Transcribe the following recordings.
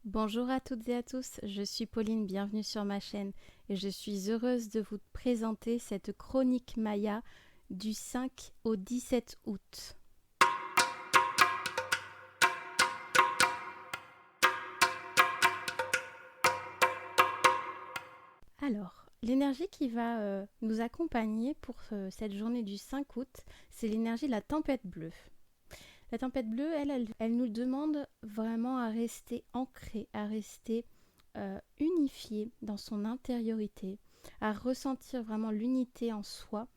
Bonjour à toutes et à tous, je suis Pauline, bienvenue sur ma chaîne et je suis heureuse de vous présenter cette chronique Maya du 5 au 17 août. Alors, l'énergie qui va nous accompagner pour cette journée du 5 août, c'est l'énergie de la tempête bleue. La tempête bleue, elle nous demande vraiment à rester ancré, à rester unifié dans son intériorité, à ressentir vraiment l'unité en soi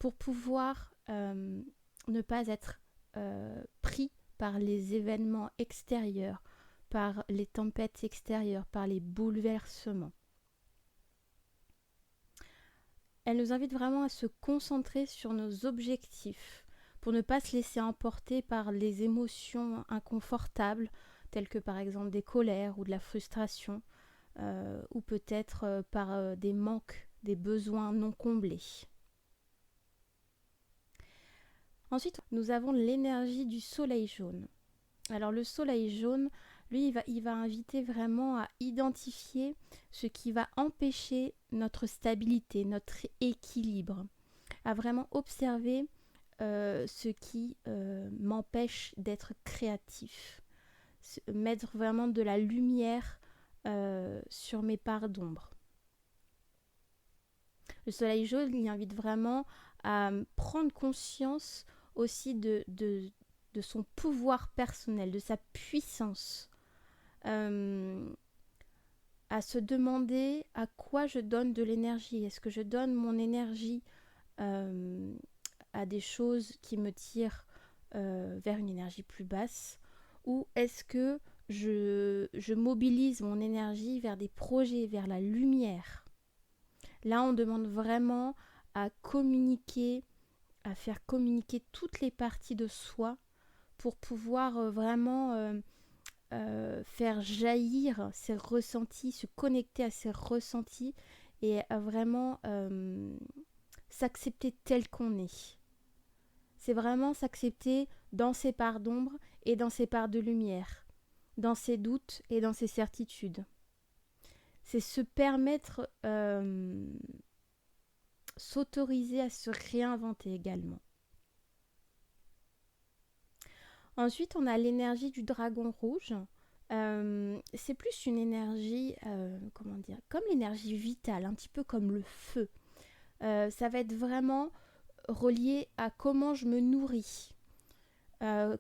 pour pouvoir ne pas être pris par les événements extérieurs, par les tempêtes extérieures, par les bouleversements. Elle nous invite vraiment à se concentrer sur nos objectifs pour ne pas se laisser emporter par les émotions inconfortables telles que par exemple des colères ou de la frustration ou peut-être par des manques, des besoins non comblés. Ensuite, nous avons l'énergie du soleil jaune. Alors le soleil jaune, lui, il va inviter vraiment à identifier ce qui va empêcher notre stabilité, notre équilibre, à vraiment observer ce qui m'empêche d'être créatif, mettre vraiment de la lumière sur mes parts d'ombre. Le soleil jaune, il invite vraiment à prendre conscience aussi de son pouvoir personnel, de sa puissance, à se demander à quoi je donne de l'énergie. Est-ce que je donne mon énergie à des choses qui me tirent vers une énergie plus basse, ou est-ce que je mobilise mon énergie vers des projets, vers la lumière. Là, on demande vraiment à communiquer, à faire communiquer toutes les parties de soi pour pouvoir vraiment faire jaillir ses ressentis, se connecter à ses ressentis et à vraiment s'accepter tel qu'on est. C'est vraiment s'accepter dans ses parts d'ombre et dans ses parts de lumière, dans ses doutes et dans ses certitudes. C'est se permettre s'autoriser à se réinventer également. Ensuite, on a l'énergie du dragon rouge. C'est plus une énergie, comment dire, comme l'énergie vitale, un petit peu comme le feu. Ça va être vraiment relié à comment je me nourris.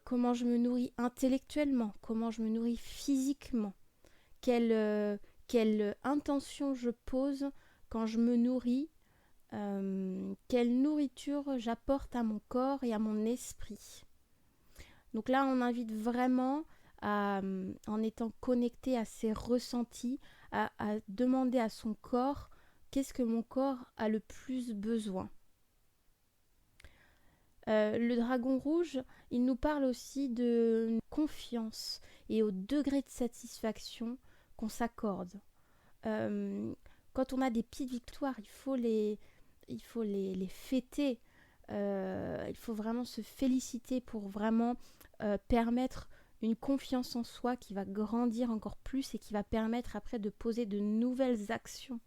Comment je me nourris intellectuellement, comment je me nourris physiquement, quelle intention je pose quand je me nourris, quelle nourriture j'apporte à mon corps et à mon esprit. Donc là, on invite vraiment, en étant connecté à ses ressentis, à demander à son corps qu'est-ce que mon corps a le plus besoin. Le dragon rouge, il nous parle aussi de confiance et au degré de satisfaction qu'on s'accorde. Quand on a des petites victoires, il faut les fêter. Il faut vraiment se féliciter pour vraiment permettre une confiance en soi qui va grandir encore plus et qui va permettre après de poser de nouvelles actions.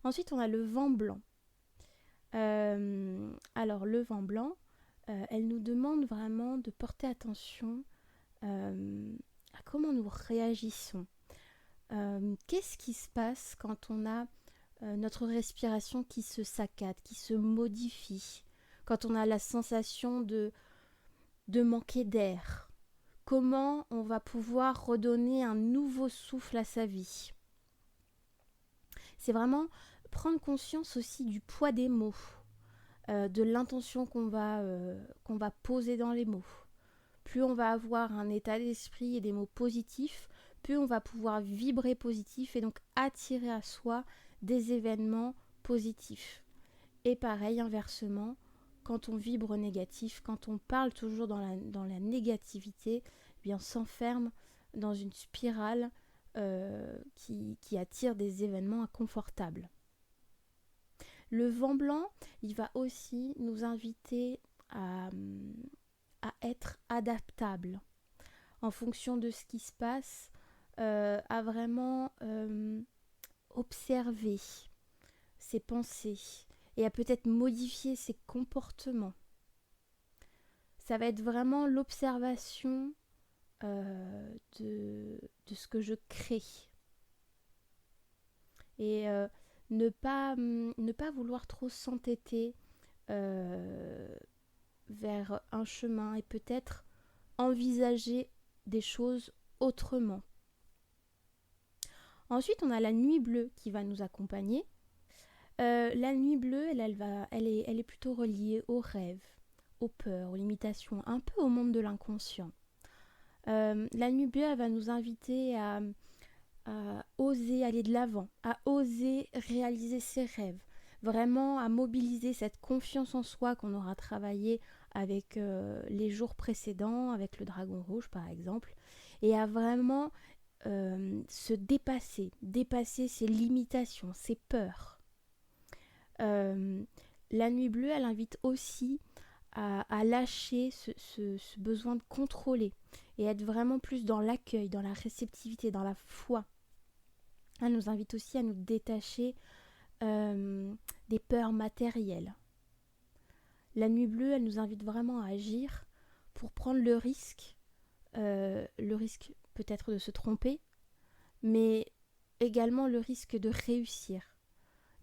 Ensuite, on a le vent blanc. Alors, le vent blanc, elle nous demande vraiment de porter attention à comment nous réagissons. Qu'est-ce qui se passe quand on a notre respiration qui se saccade, qui se modifie, quand on a la sensation de manquer d'air? Comment on va pouvoir redonner un nouveau souffle à sa vie? C'est vraiment prendre conscience aussi du poids des mots, de l'intention qu'on va poser dans les mots. Plus on va avoir un état d'esprit et des mots positifs, plus on va pouvoir vibrer positif et donc attirer à soi des événements positifs. Et pareil, inversement, quand on vibre négatif, quand on parle toujours dans la négativité, eh bien on s'enferme dans une spirale qui attire des événements inconfortables. Le vent blanc, il va aussi nous inviter à être adaptable, en fonction de ce qui se passe, à vraiment observer ses pensées et à peut-être modifier ses comportements. Ça va être vraiment l'observation de ce que je crée. Et ne pas vouloir trop s'entêter vers un chemin et peut-être envisager des choses autrement. Ensuite, on a la nuit bleue qui va nous accompagner. La nuit bleue, elle est plutôt reliée aux rêves, aux peurs, aux limitations, un peu au monde de l'inconscient. La nuit bleue, elle va nous inviter à oser aller de l'avant, à oser réaliser ses rêves, vraiment à mobiliser cette confiance en soi qu'on aura travaillé avec les jours précédents, avec le dragon rouge par exemple, et à vraiment se dépasser ses limitations, ses peurs. La nuit bleue, elle invite aussi à lâcher ce besoin de contrôler et être vraiment plus dans l'accueil, dans la réceptivité, dans la foi. Elle nous invite aussi à nous détacher des peurs matérielles. La nuit bleue, elle nous invite vraiment à agir pour prendre le risque peut-être de se tromper, mais également le risque de réussir.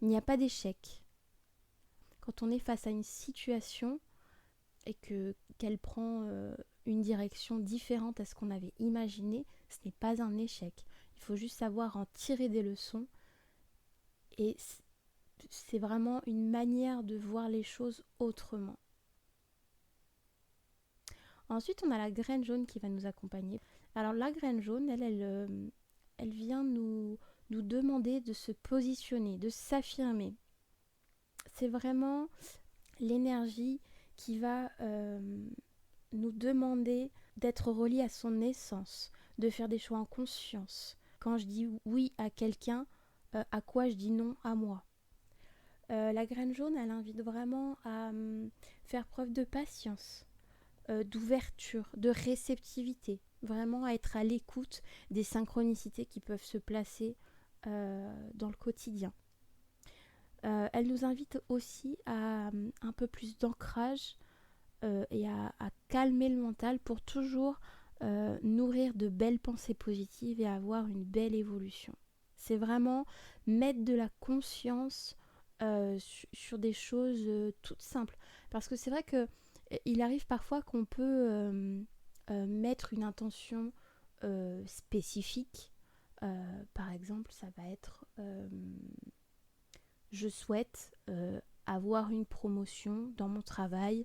Il n'y a pas d'échec. Quand on est face à une situation et qu'elle prend une direction différente à ce qu'on avait imaginé, ce n'est pas un échec. Il faut juste savoir en tirer des leçons et c'est vraiment une manière de voir les choses autrement. Ensuite, on a la graine jaune qui va nous accompagner. Alors la graine jaune, elle vient nous demander de se positionner, de s'affirmer. C'est vraiment l'énergie qui va nous demander d'être relié à son essence, de faire des choix en conscience. Quand je dis oui à quelqu'un, à quoi je dis non à moi. La graine jaune, elle invite vraiment à faire preuve de patience, d'ouverture, de réceptivité, vraiment à être à l'écoute des synchronicités qui peuvent se placer dans le quotidien. Elle nous invite aussi à un peu plus d'ancrage et à calmer le mental pour toujours nourrir de belles pensées positives et avoir une belle évolution. C'est vraiment mettre de la conscience sur des choses toutes simples. Parce que c'est vrai que il arrive parfois qu'on peut mettre une intention spécifique. Par exemple, ça va être je souhaite avoir une promotion dans mon travail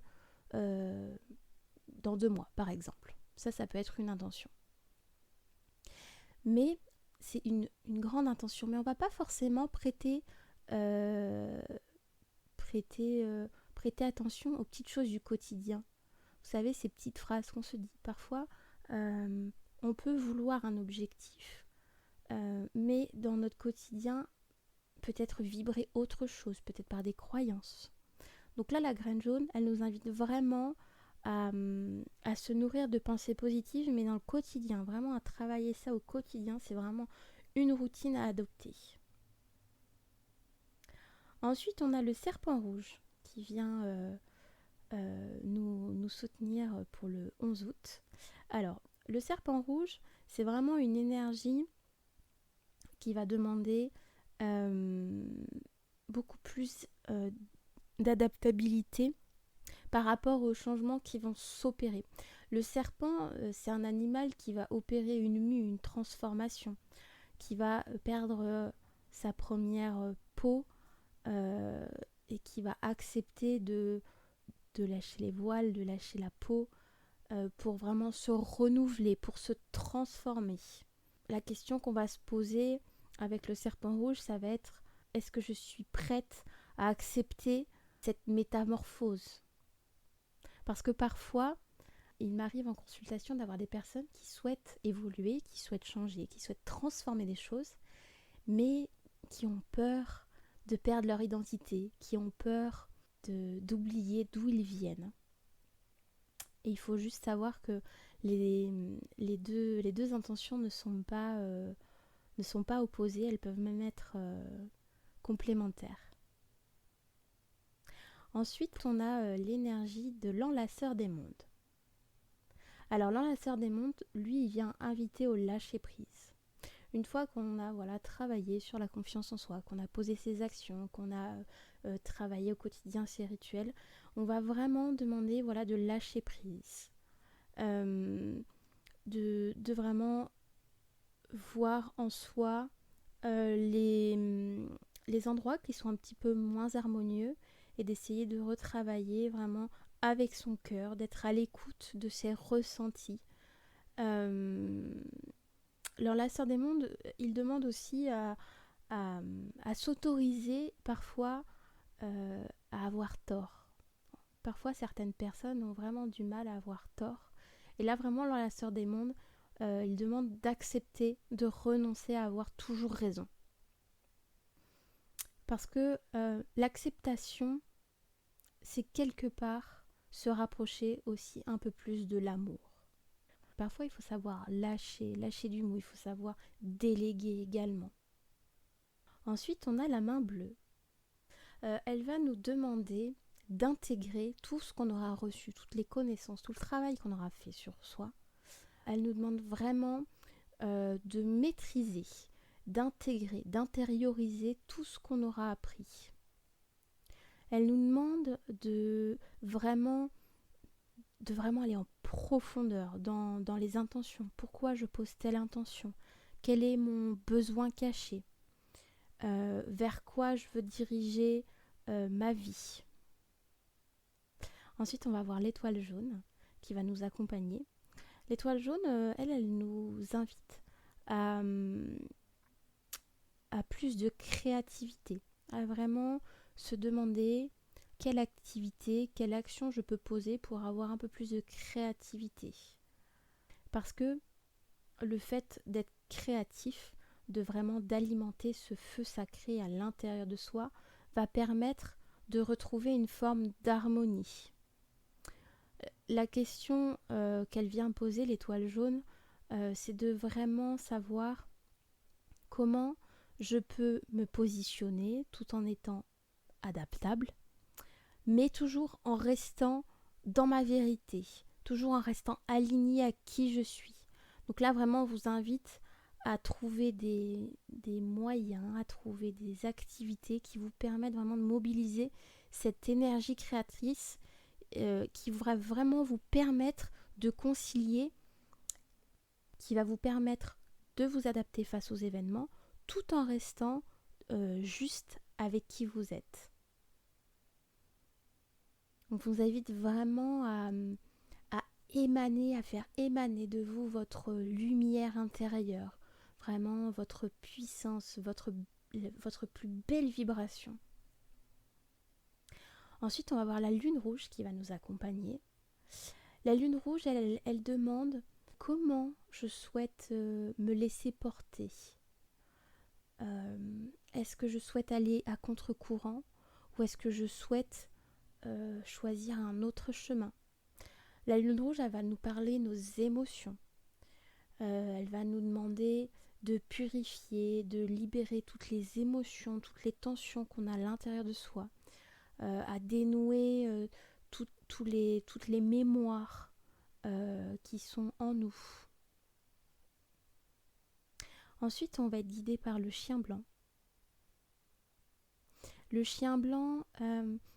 dans 2 mois, par exemple. Ça peut être une intention. Mais c'est une grande intention. Mais on ne va pas forcément prêter attention aux petites choses du quotidien. Vous savez, ces petites phrases qu'on se dit. Parfois, on peut vouloir un objectif, mais dans notre quotidien, peut-être vibrer autre chose, peut-être par des croyances. Donc là, la graine jaune, elle nous invite vraiment à se nourrir de pensées positives, mais dans le quotidien, vraiment à travailler ça au quotidien. C'est vraiment une routine à adopter. Ensuite, on a le serpent rouge qui vient nous soutenir pour le 11 août. Alors, le serpent rouge, c'est vraiment une énergie qui va demander beaucoup plus d'adaptabilité par rapport aux changements qui vont s'opérer. Le serpent, c'est un animal qui va opérer une mue, une transformation, qui va perdre sa première peau et qui va accepter de lâcher les voiles, de lâcher la peau pour vraiment se renouveler, pour se transformer. La question qu'on va se poser avec le serpent rouge, ça va être: est-ce que je suis prête à accepter cette métamorphose? Parce que parfois, il m'arrive en consultation d'avoir des personnes qui souhaitent évoluer, qui souhaitent changer, qui souhaitent transformer des choses, mais qui ont peur de perdre leur identité, qui ont peur d'oublier d'où ils viennent. Et il faut juste savoir que Les, les deux intentions ne sont pas opposées, elles peuvent même être complémentaires. Ensuite, on a l'énergie de l'enlaceur des mondes. Alors l'enlaceur des mondes, lui, il vient inviter au lâcher-prise. Une fois qu'on a travaillé sur la confiance en soi, qu'on a posé ses actions, qu'on a travaillé au quotidien ses rituels, on va vraiment demander de lâcher prise. De vraiment voir en soi les endroits qui sont un petit peu moins harmonieux et d'essayer de retravailler vraiment avec son cœur, d'être à l'écoute de ses ressentis. L'enlaceur des mondes, il demande aussi à, à s'autoriser parfois à avoir tort. Parfois, certaines personnes ont vraiment du mal à avoir tort. Et là, vraiment, l'enlaceur des mondes, il demande d'accepter, de renoncer à avoir toujours raison. Parce que l'acceptation, c'est quelque part se rapprocher aussi un peu plus de l'amour. Parfois, il faut savoir lâcher du mou, il faut savoir déléguer également. Ensuite, on a la main bleue. Elle va nous demander d'intégrer tout ce qu'on aura reçu, toutes les connaissances, tout le travail qu'on aura fait sur soi. Elle nous demande vraiment de maîtriser, d'intégrer, d'intérioriser tout ce qu'on aura appris. Elle nous demande de vraiment aller en profondeur dans les intentions. Pourquoi je pose telle intention? Quel est mon besoin caché? Vers quoi je veux diriger ma vie? Ensuite, on va voir l'étoile jaune qui va nous accompagner. L'étoile jaune, elle nous invite à plus de créativité, à vraiment se demander quelle activité, quelle action je peux poser pour avoir un peu plus de créativité. Parce que le fait d'être créatif, de vraiment d'alimenter ce feu sacré à l'intérieur de soi, va permettre de retrouver une forme d'harmonie. La question qu'elle vient poser, l'étoile jaune, c'est de vraiment savoir comment je peux me positionner tout en étant adaptable, mais toujours en restant dans ma vérité, toujours en restant aligné à qui je suis. Donc là, vraiment, on vous invite à trouver des moyens, à trouver des activités qui vous permettent vraiment de mobiliser cette énergie créatrice qui va vraiment vous permettre de concilier, qui va vous permettre de vous adapter face aux événements tout en restant juste avec qui vous êtes. Donc je vous invite vraiment à émaner, à faire émaner de vous votre lumière intérieure, vraiment votre puissance, votre plus belle vibration. Ensuite, on va voir la lune rouge qui va nous accompagner. La lune rouge, elle demande comment je souhaite me laisser porter. Est-ce que je souhaite aller à contre-courant ou est-ce que je souhaite choisir un autre chemin? La lune rouge, elle va nous parler nos émotions. Elle va nous demander de purifier, de libérer toutes les émotions, toutes les tensions qu'on a à l'intérieur de soi, à dénouer toutes les mémoires qui sont en nous. Ensuite, on va être guidé par le chien blanc. Le chien blanc,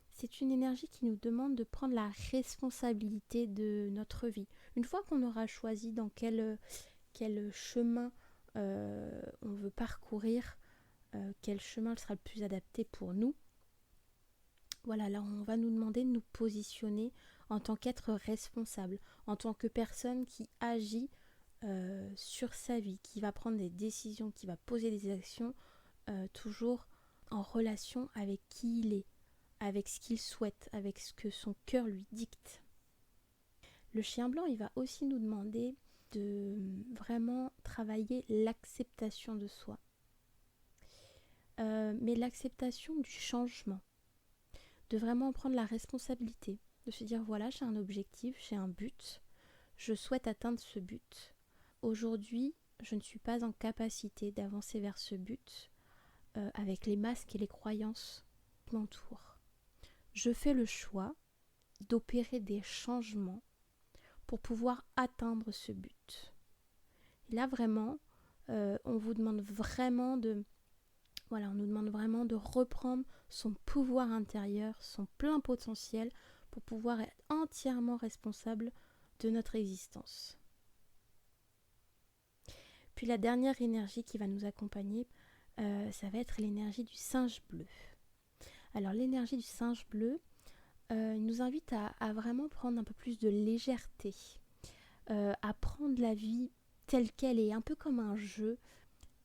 c'est une énergie qui nous demande de prendre la responsabilité de notre vie. Une fois qu'on aura choisi dans quel chemin on veut parcourir, quel chemin sera le plus adapté pour nous, voilà, là on va nous demander de nous positionner en tant qu'être responsable, en tant que personne qui agit sur sa vie, qui va prendre des décisions, qui va poser des actions, toujours en relation avec qui il est, avec ce qu'il souhaite, avec ce que son cœur lui dicte. Le chien blanc, il va aussi nous demander de vraiment travailler l'acceptation de soi. Mais l'acceptation du changement, de vraiment prendre la responsabilité, de se dire voilà, j'ai un objectif, j'ai un but, je souhaite atteindre ce but. Aujourd'hui, je ne suis pas en capacité d'avancer vers ce but avec les masques et les croyances qui m'entourent. Je fais le choix d'opérer des changements pour pouvoir atteindre ce but. Et là vraiment, on vous demande vraiment on nous demande vraiment de reprendre son pouvoir intérieur, son plein potentiel pour pouvoir être entièrement responsable de notre existence. Puis la dernière énergie qui va nous accompagner, ça va être l'énergie du singe bleu. Alors l'énergie du singe bleu nous invite à vraiment prendre un peu plus de légèreté, à prendre la vie telle qu'elle est, un peu comme un jeu,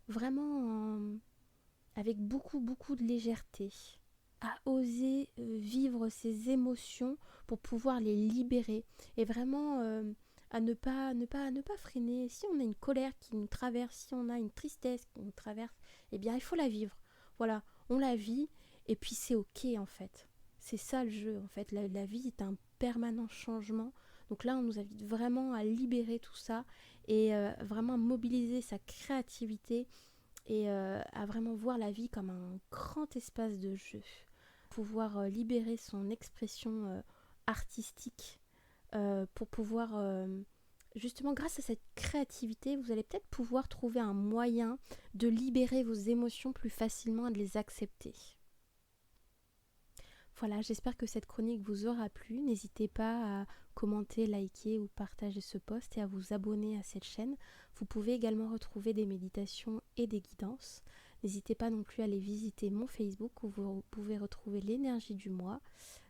vraiment avec beaucoup de légèreté, à oser vivre ses émotions pour pouvoir les libérer et vraiment à ne pas freiner. Si on a une colère qui nous traverse, si on a une tristesse qui nous traverse, eh bien il faut la vivre. Voilà, on la vit et puis c'est ok en fait. C'est ça le jeu en fait. La vie est un permanent changement. Donc là on nous invite vraiment à libérer tout ça et vraiment à mobiliser sa créativité et à vraiment voir la vie comme un grand espace de jeu. Pouvoir libérer son expression artistique pour pouvoir justement grâce à cette créativité vous allez peut-être pouvoir trouver un moyen de libérer vos émotions plus facilement et de les accepter. Voilà, j'espère que cette chronique vous aura plu. N'hésitez pas à commenter, liker ou partager ce post et à vous abonner à cette chaîne. Vous pouvez également retrouver des méditations et des guidances. N'hésitez pas non plus à aller visiter mon Facebook où vous pouvez retrouver l'énergie du mois,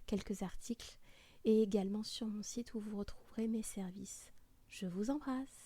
quelques articles et également sur mon site où vous retrouverez mes services. Je vous embrasse.